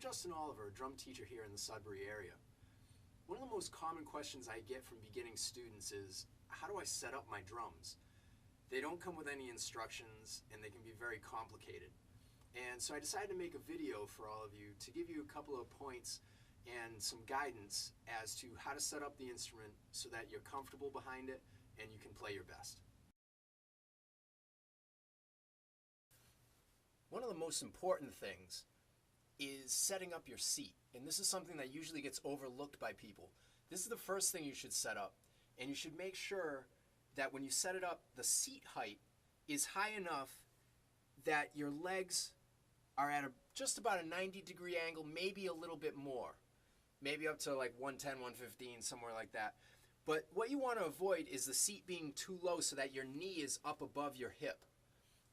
Justin Oliver, a drum teacher here in the Sudbury area. One of the most common questions I get from beginning students is, how do I set up my drums? They don't come with any instructions and they can be very complicated. And so I decided to make a video for all of you to give you a couple of points and some guidance as to how to set up the instrument so that you're comfortable behind it and you can play your best. One of the most important things is setting up your seat, and this is something that usually gets overlooked by people. This is the first thing you should set up, and you should make sure that when you set it up, the seat height is high enough that your legs are at just about a 90-degree angle, maybe a little bit more, maybe up to like 110, 115, somewhere like that. But what you want to avoid is the seat being too low so that your knee is up above your hip,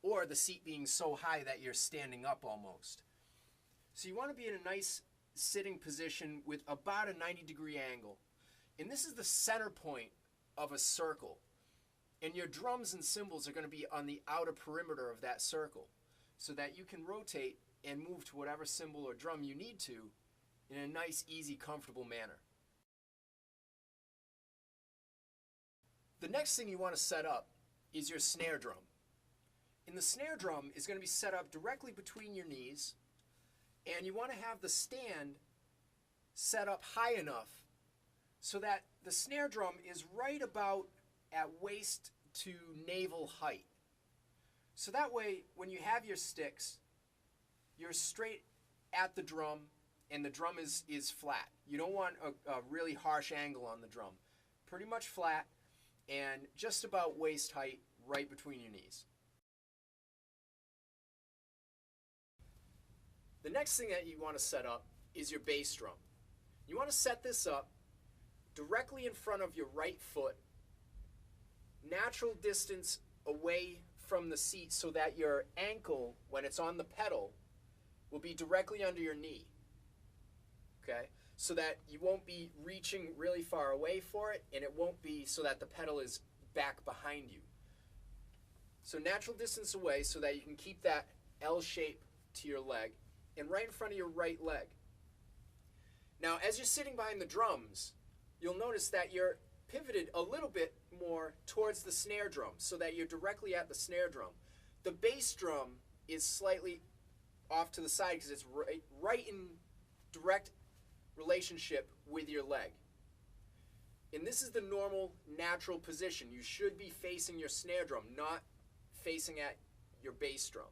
or the seat being so high that you're standing up almost. So you want to be in a nice sitting position with about a 90-degree angle. And this is the center point of a circle. And your drums and cymbals are going to be on the outer perimeter of that circle so that you can rotate and move to whatever cymbal or drum you need to in a nice, easy, comfortable manner. The next thing you want to set up is your snare drum. And the snare drum is going to be set up directly between your knees, and you want to have the stand set up high enough so that the snare drum is right about at waist to navel height. So that way, when you have your sticks, you're straight at the drum and the drum is flat. You don't want a really harsh angle on the drum. Pretty much flat and just about waist height right between your knees. The next thing that you want to set up is your bass drum. You want to set this up directly in front of your right foot, natural distance away from the seat so that your ankle, when it's on the pedal, will be directly under your knee. Okay? So that you won't be reaching really far away for it, and it won't be so that the pedal is back behind you. So natural distance away so that you can keep that L shape to your leg, and right in front of your right leg. Now, as you're sitting behind the drums, you'll notice that you're pivoted a little bit more towards the snare drum so that you're directly at the snare drum. The bass drum is slightly off to the side because it's right in direct relationship with your leg. And this is the normal, natural position. You should be facing your snare drum, not facing at your bass drum.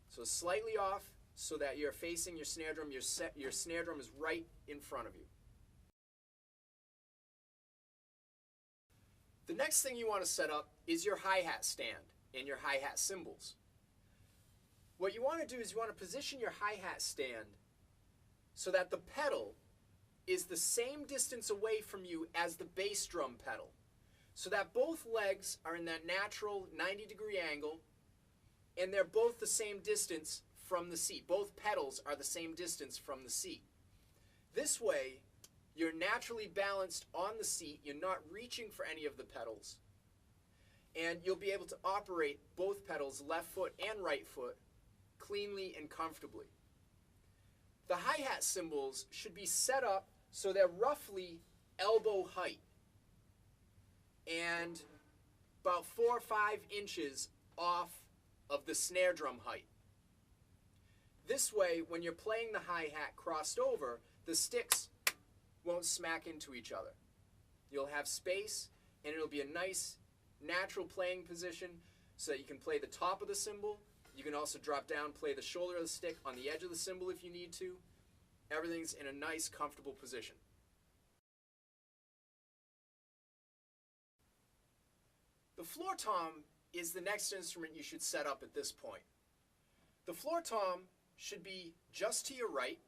So slightly off, so that you're facing your snare drum, your snare drum is right in front of you. The next thing you want to set up is your hi-hat stand and your hi-hat cymbals. What you want to do is you want to position your hi-hat stand so that the pedal is the same distance away from you as the bass drum pedal, so that both legs are in that natural 90-degree angle and they're both the same distance from the seat. Both pedals are the same distance from the seat. This way, you're naturally balanced on the seat. You're not reaching for any of the pedals. And you'll be able to operate both pedals, left foot and right foot, cleanly and comfortably. The hi-hat cymbals should be set up so they're roughly elbow height and about 4 or 5 inches off of the snare drum height. This way, when you're playing the hi-hat crossed over, the sticks won't smack into each other. You'll have space, and it'll be a nice, natural playing position so that you can play the top of the cymbal. You can also drop down, play the shoulder of the stick on the edge of the cymbal if you need to. Everything's in a nice, comfortable position. The floor tom is the next instrument you should set up at this point. The floor tom should be just to your right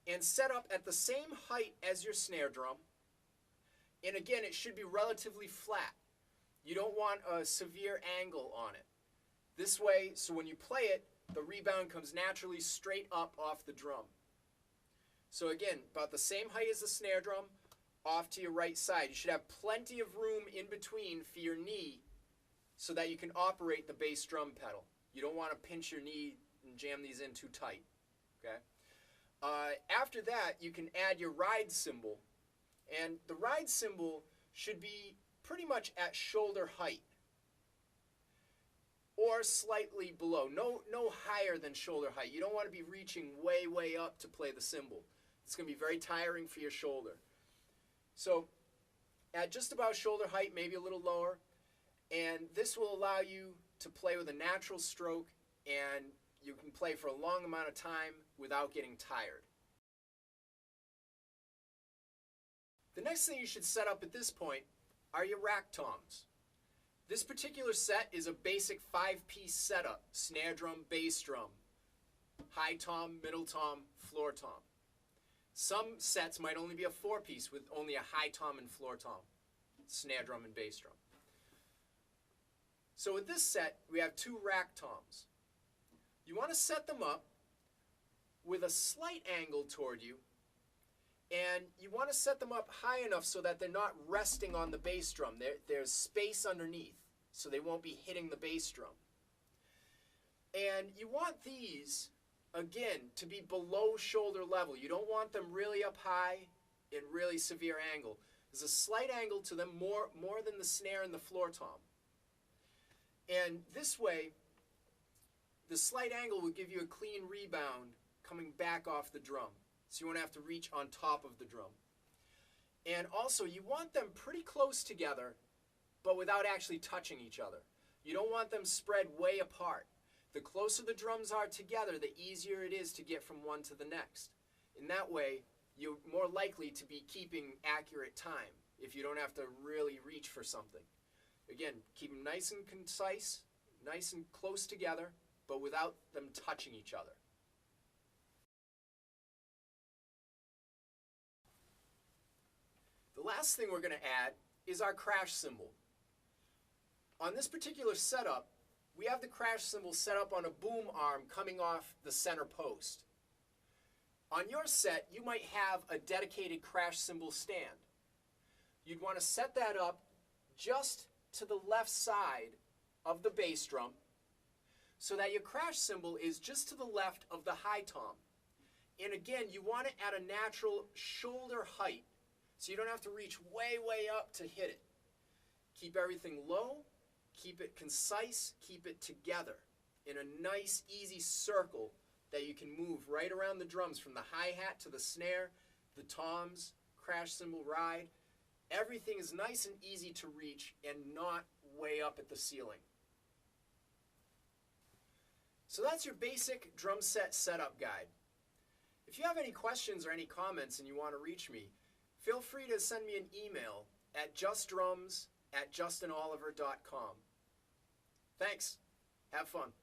and set up at the same height as your snare drum. And again, it should be relatively flat. You don't want a severe angle on it. This way, so when you play it, the rebound comes naturally straight up off the drum. So again, about the same height as the snare drum, off to your right side. You should have plenty of room in between for your knee so that you can operate the bass drum pedal. You don't want to pinch your knee and jam these in too tight. Okay? After that, you can add your ride cymbal, and the ride cymbal should be pretty much at shoulder height or slightly below. No higher than shoulder height. You don't want to be reaching way up to play the cymbal. It's going to be very tiring for your shoulder. So at just about shoulder height, maybe a little lower, and this will allow you to play with a natural stroke, and you can play for a long amount of time without getting tired. The next thing you should set up at this point are your rack toms. This particular set is a basic 5-piece setup: snare drum, bass drum, high tom, middle tom, floor tom. Some sets might only be a 4-piece with only a high tom and floor tom, snare drum and bass drum. So with this set, we have 2 rack toms. You want to set them up with a slight angle toward you, and you want to set them up high enough so that they're not resting on the bass drum. There's space underneath, so they won't be hitting the bass drum. And you want these, again, to be below shoulder level. You don't want them really up high in really severe angle. There's a slight angle to them, more than the snare and the floor tom. And this way, the slight angle will give you a clean rebound coming back off the drum. So you won't have to reach on top of the drum. And also, you want them pretty close together, but without actually touching each other. You don't want them spread way apart. The closer the drums are together, the easier it is to get from one to the next. In that way, you're more likely to be keeping accurate time if you don't have to really reach for something. Again, keep them nice and concise, nice and close together, but without them touching each other. The last thing we're going to add is our crash cymbal. On this particular setup, we have the crash cymbal set up on a boom arm coming off the center post. On your set, you might have a dedicated crash cymbal stand. You'd want to set that up just to the left side of the bass drum so that your crash cymbal is just to the left of the high tom. And again, you want it at a natural shoulder height, so you don't have to reach way up to hit it. Keep everything low, keep it concise, keep it together in a nice, easy circle that you can move right around the drums, from the hi-hat to the snare, the toms, crash cymbal, ride. Everything is nice and easy to reach and not way up at the ceiling. So that's your basic drum set setup guide. If you have any questions or any comments and you want to reach me, feel free to send me an email at justdrums@justinoliver.com. Thanks. Have fun.